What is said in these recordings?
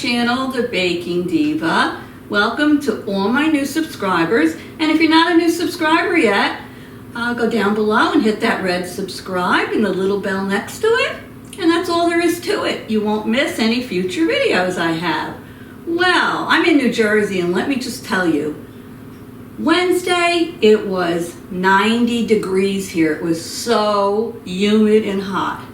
channel, The Baking Diva. Welcome to all my new subscribers. And if you're not a new subscriber yet, go down below and hit that red subscribe and the little bell next to it. And that's all there is to it. You won't miss any future videos I have. Well, I'm in New Jersey, and let me just tell you, Wednesday, it was 90 degrees here. It was so humid and hot.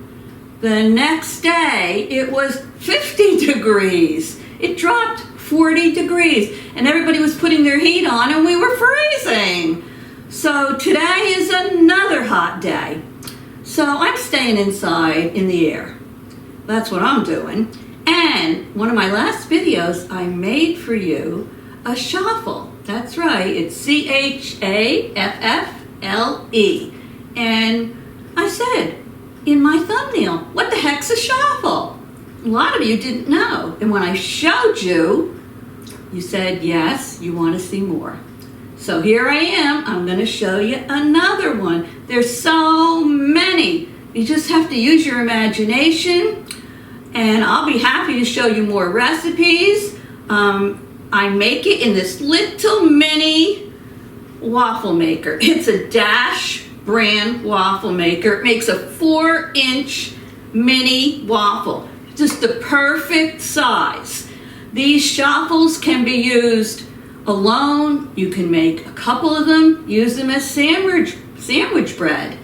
The next day, it was 50 degrees. It dropped 40 degrees, and everybody was putting their heat on, and we were freezing. So today is another hot day. So I'm staying inside in the air. That's what I'm doing. And one of my last videos, I made for you a Chaffle. That's right, it's Chaffle. And I said in my thumbnail, what the heck's a Chaffle? A lot of you didn't know. And when I showed you, you said, yes, you want to see more. So here I am. I'm going to show you another one. There's so many. You just have to use your imagination. And I'll be happy to show you more recipes. I make it in this little mini waffle maker. It's a Dash brand waffle maker. It makes a 4-inch mini waffle. Just the perfect size. These Chaffles can be used alone. You can make a couple of them, use them as sandwich bread.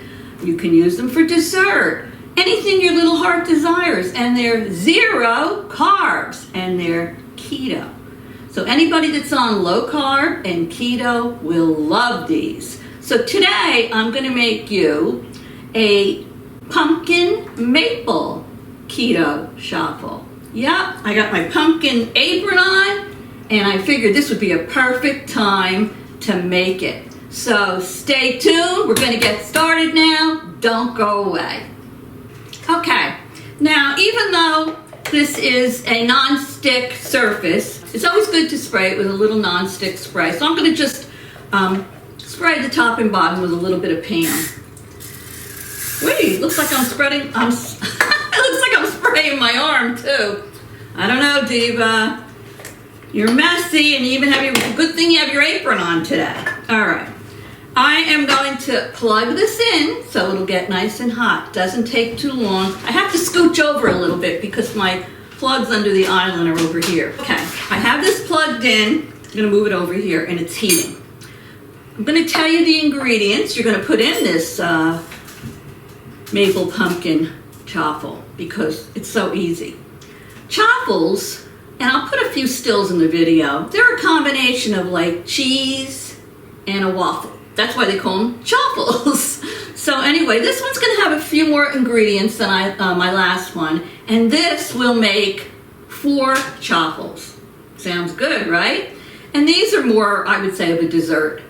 You can use them for dessert. Anything your little heart desires. And they're 0 carbs, and they're keto. So anybody that's on low carb and keto will love these. So today I'm going to make you a pumpkin maple keto Chaffle. Yep, I got my pumpkin apron on, and I figured this would be a perfect time to make it. So stay tuned. We're going to get started now. Don't go away. Okay, now even though this is a non-stick surface, it's always good to spray it with a little non-stick spray. So I'm going to just spray the top and bottom with a little bit of Pam. Wait, looks like I'm spreading, it looks like I'm spraying my arm too. I don't know, Diva. You're messy, and you even have good thing you have your apron on today. All right. I am going to plug this in so it'll get nice and hot. Doesn't take too long. I have to scooch over a little bit because my plugs under the island are over here. Okay, I have this plugged in. I'm going to move it over here, and it's heating. I'm going to tell you the ingredients you're going to put in this maple pumpkin Chaffle because it's so easy. Chaffles, and I'll put a few stills in the video, they're a combination of like cheese and a waffle. That's why they call them Chaffles. So anyway, this one's going to have a few more ingredients than my last one, and this will make 4 Chaffles. Sounds good, right? And these are more, I would say, of a dessert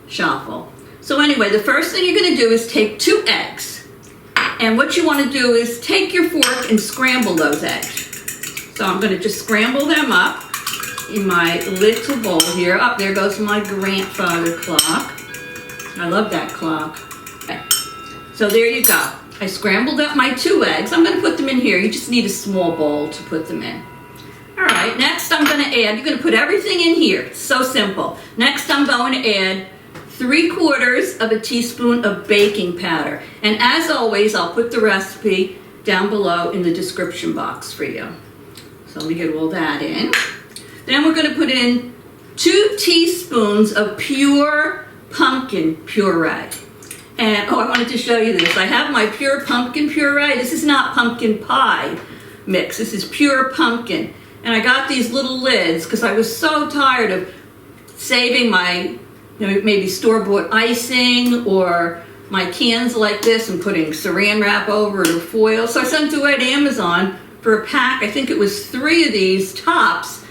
Chaffle. So anyway, the first thing you're going to do is take 2 eggs, and what you want to do is take your fork and scramble those eggs. So I'm going to just scramble them up in my little bowl here. Up there goes my grandfather clock. I love that clock. Okay. So there you go. I scrambled up my 2 eggs. I'm going to put them in here. You just need a small bowl to put them in. All right, next I'm going to add, you're going to put everything in here. It's so simple. Next I'm going to add 3/4 teaspoon of baking powder. And as always, I'll put the recipe down below in the description box for you. So let me get all that in. Then we're going to put in 2 teaspoons of pure pumpkin puree. And I wanted to show you this. I have my pure pumpkin puree. This is not pumpkin pie mix. This is pure pumpkin. And I got these little lids because I was so tired of saving my maybe store-bought icing or my cans like this and putting saran wrap over it or foil. So I sent it away to Amazon for a pack. I think it was 3 of these tops,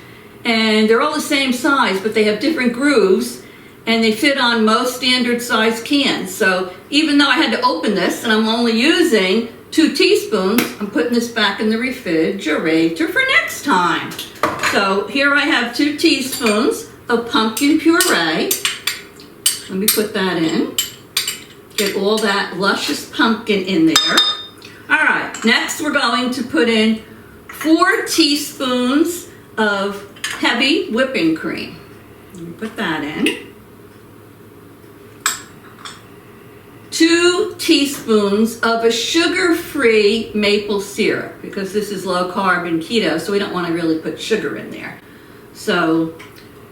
and they're all the same size, but they have different grooves, and they fit on most standard size cans. So even though I had to open this and I'm only using 2 teaspoons, I'm putting this back in the refrigerator for next time. So here I have 2 teaspoons of pumpkin puree. Let me put that in. Get all that luscious pumpkin in there. All right, next we're going to put in 4 teaspoons of heavy whipping cream. Let me put that in. 2 teaspoons of a sugar-free maple syrup, because this is low carb and keto, so we don't want to really put sugar in there. So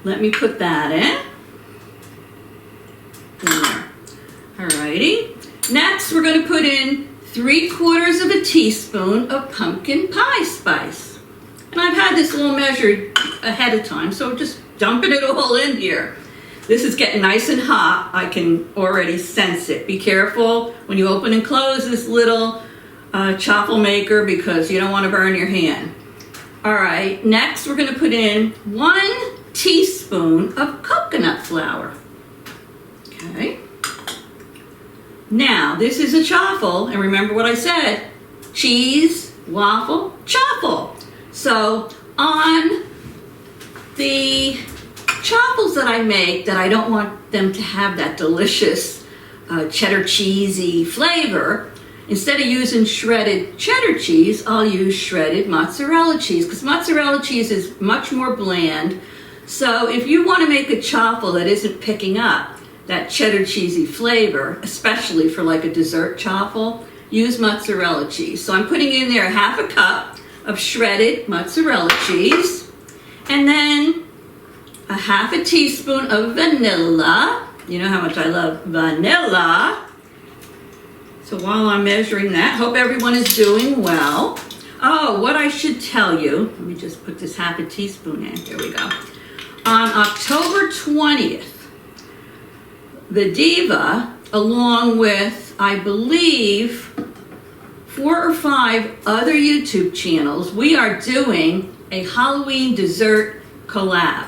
let me put that in. There. Alrighty. Next, we're going to put in 3/4 of a teaspoon of pumpkin pie spice. And I've had this all measured ahead of time, so just dumping it all in here. This is getting nice and hot. I can already sense it. Be careful when you open and close this little chaffle maker, because you don't want to burn your hand. All right, next we're going to put in 1 teaspoon of coconut flour. Okay. Now, this is a chaffle, and remember what I said, cheese, waffle, chaffle. So on the chaffles that I make, that I don't want them to have that delicious cheddar cheesy flavor, instead of using shredded cheddar cheese, I'll use shredded mozzarella cheese, because mozzarella cheese is much more bland. So if you want to make a chaffle that isn't picking up that cheddar cheesy flavor, especially for like a dessert chaffle, use mozzarella cheese. So I'm putting in there 1/2 cup of shredded mozzarella cheese, and then 1/2 teaspoon of vanilla. You know how much I love vanilla. So while I'm measuring that, hope everyone is doing well. Oh, what I should tell you, let me just put this 1/2 teaspoon in. Here we go. On October 20th, the Diva, along with, I believe, 4 or 5 other YouTube channels, we are doing a Halloween dessert collab.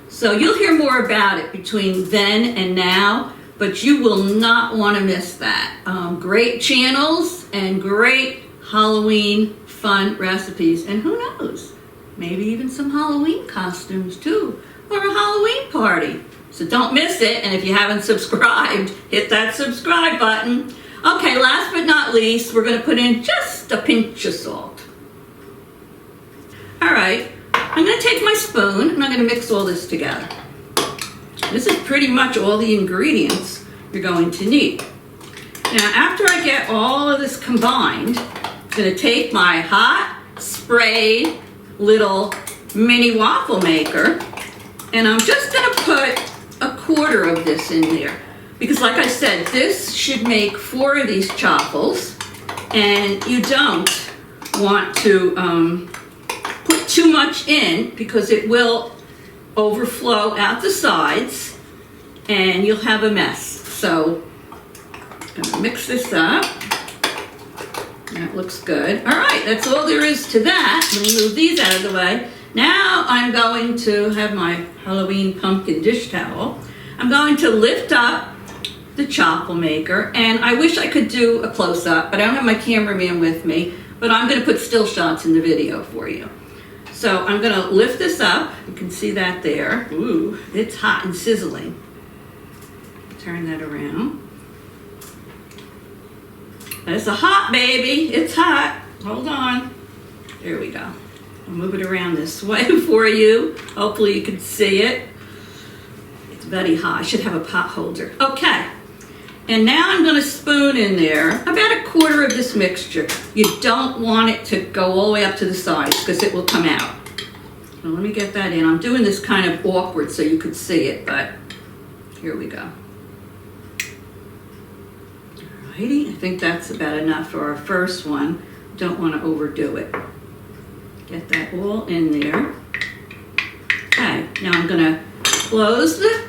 So you'll hear more about it between then and now, but you will not want to miss that. Great channels and great Halloween fun recipes. And who knows, maybe even some Halloween costumes too, or a Halloween party. So don't miss it, and if you haven't subscribed, hit that subscribe button. Okay, last but not least, we're going to put in just a pinch of salt. All right, I'm going to take my spoon and I'm going to mix all this together. This is pretty much all the ingredients you're going to need. Now, after I get all of this combined, I'm going to take my hot, sprayed little mini waffle maker, and I'm just going to put 1/4 of this in there, because like I said, this should make 4 of these chaffles, and you don't want to put too much in, because it will overflow out the sides and you'll have a mess. So I'm going to mix this up. That looks good. All right, that's all there is to that. Let me move these out of the way. Now I'm going to have my Halloween pumpkin dish towel. I'm going to lift up the chaffle maker, and I wish I could do a close-up, but I don't have my cameraman with me, but I'm going to put still shots in the video for you. So I'm going to lift this up. You can see that there. Ooh, it's hot and sizzling. Turn that around. It's a hot baby. It's hot. Hold on. There we go. I'll move it around this way for you. Hopefully you can see it. It's very hot. I should have a pot holder. Okay. And now I'm going to spoon in there about 1/4 of this mixture. You don't want it to go all the way up to the sides, because it will come out. So let me get that in. I'm doing this kind of awkward so you could see it, but here we go. Alrighty, I think that's about enough for our first one. Don't want to overdo it. Get that all in there. Okay, now I'm going to close the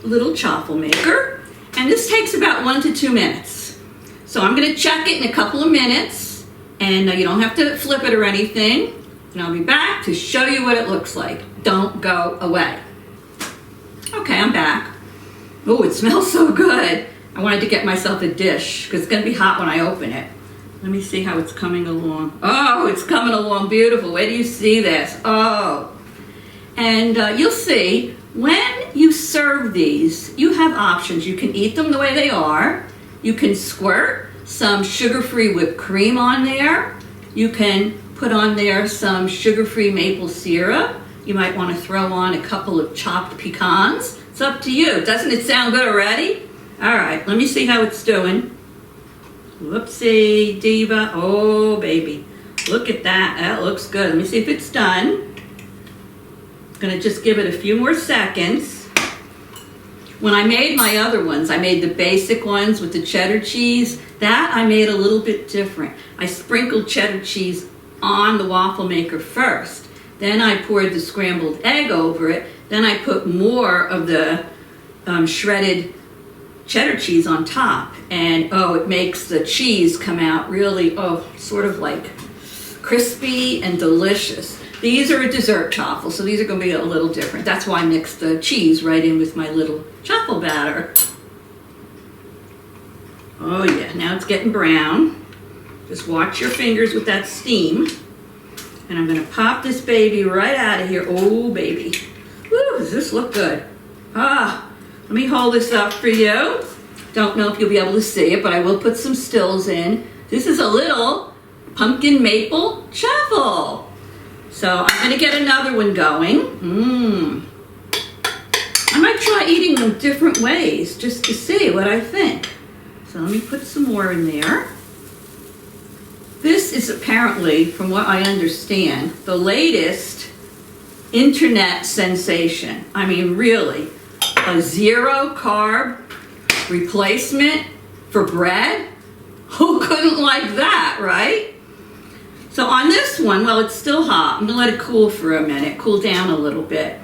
little chaffle maker, and this takes about 1 to 2 minutes. So I'm going to check it in a couple of minutes, and you don't have to flip it or anything, and I'll be back to show you what it looks like. Don't go away. Okay, I'm back. Oh, it smells so good. I wanted to get myself a dish, because it's going to be hot when I open it. Let me see how it's coming along. Oh, it's coming along beautiful. Where do you see this? Oh. And you'll see, when you serve these, you have options. You can eat them the way they are. You can squirt some sugar-free whipped cream on there. You can put on there some sugar-free maple syrup. You might want to throw on a couple of chopped pecans. It's up to you. Doesn't it sound good already? All right, let me see how it's doing. Whoopsie, Diva. Oh, baby. Look at that. That looks good. Let me see if it's done. I'm going to just give it a few more seconds. When I made my other ones, I made the basic ones with the cheddar cheese. That I made a little bit different. I sprinkled cheddar cheese on the waffle maker first. Then I poured the scrambled egg over it. Then I put more of the shredded cheddar cheese on top. And oh, it makes the cheese come out really, sort of like crispy and delicious. These are a dessert chaffle, so these are going to be a little different. That's why I mixed the cheese right in with my little chaffle batter. Oh yeah, now it's getting brown. Just watch your fingers with that steam. And I'm going to pop this baby right out of here. Oh, baby. Woo, does this look good? Let me hold this up for you. Don't know if you'll be able to see it, but I will put some stills in. This is a little pumpkin maple chaffle. So I'm going to get another one going. I might try eating them different ways just to see what I think. So let me put some more in there. This is apparently, from what I understand, the latest internet sensation. I mean, really, a 0 carb replacement for bread? Who couldn't like that, right? So on this one, well, it's still hot. I'm gonna let it cool for a minute, cool down a little bit.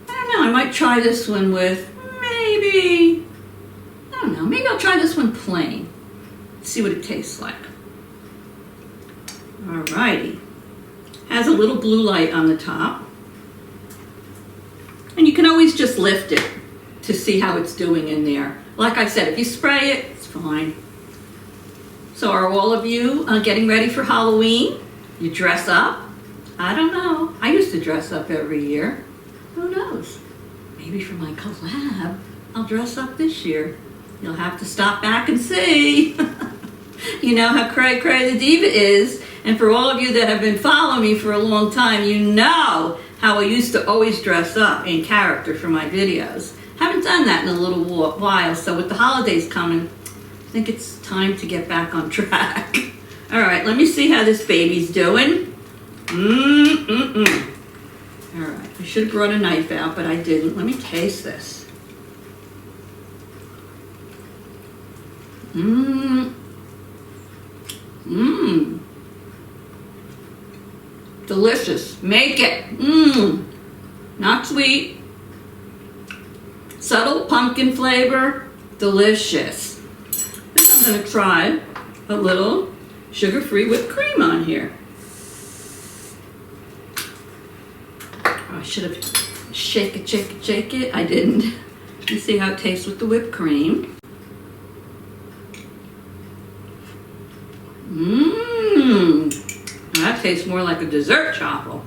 I don't know, I might try this one with maybe I'll try this one plain. See what it tastes like. Alrighty. Has a little blue light on the top. And you can always just lift it to see how it's doing in there. Like I said, if you spray it, it's fine. So are all of you getting ready for Halloween? You dress up? I don't know. I used to dress up every year. Who knows? Maybe for my collab, I'll dress up this year. You'll have to stop back and see. You know how cray-cray the Diva is. And for all of you that have been following me for a long time, you know how I used to always dress up in character for my videos. Haven't done that in a little while, so with the holidays coming, I think it's time to get back on track. All right, let me see how this baby's doing. All right, I should have brought a knife out, but I didn't. Let me taste this. Delicious. Make it. Not sweet. Subtle pumpkin flavor. Delicious. I'm going to try a little sugar-free whipped cream on here. Oh, I should have shake it. I didn't. Let's see how it tastes with the whipped cream. That tastes more like a dessert chaffle.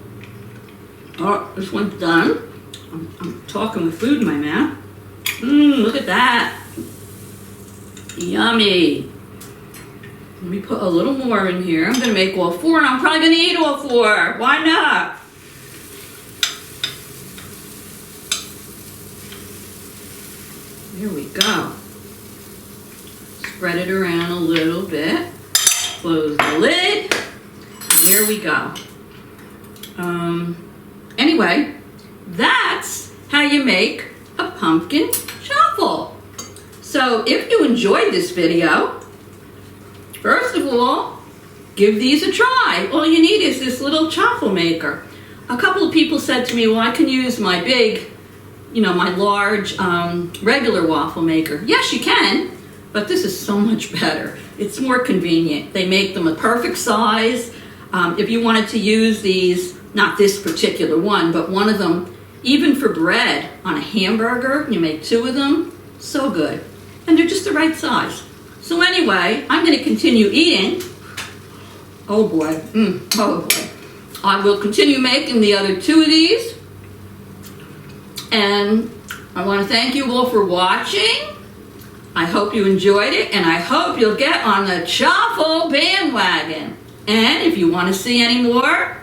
Oh, this one's done. I'm talking with food in my mouth. Look at that. Yummy. Let me put a little more in here. I'm going to make all 4, and I'm probably going to eat all 4. Why not? Here we go. Spread it around a little bit. Close the lid. Here we go. Anyway, that's how you make a pumpkin chaffle. So if you enjoyed this video, first of all, give these a try. All you need is this little chaffle maker. A couple of people said to me, well, I can use my big, my large regular waffle maker. Yes, you can, but this is so much better. It's more convenient. They make them a perfect size. If you wanted to use these, not this particular one, but one of them, even for bread on a hamburger, you make 2 of them, so good. And they're just the right size. So anyway, I'm going to continue eating. Oh boy, oh boy. I will continue making the other 2 of these. And I want to thank you all for watching. I hope you enjoyed it, and I hope you'll get on the chaffle bandwagon. And if you want to see any more,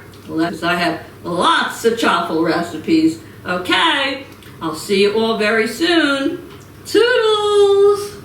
I have lots of chaffle recipes. Okay, I'll see you all very soon. Toodles!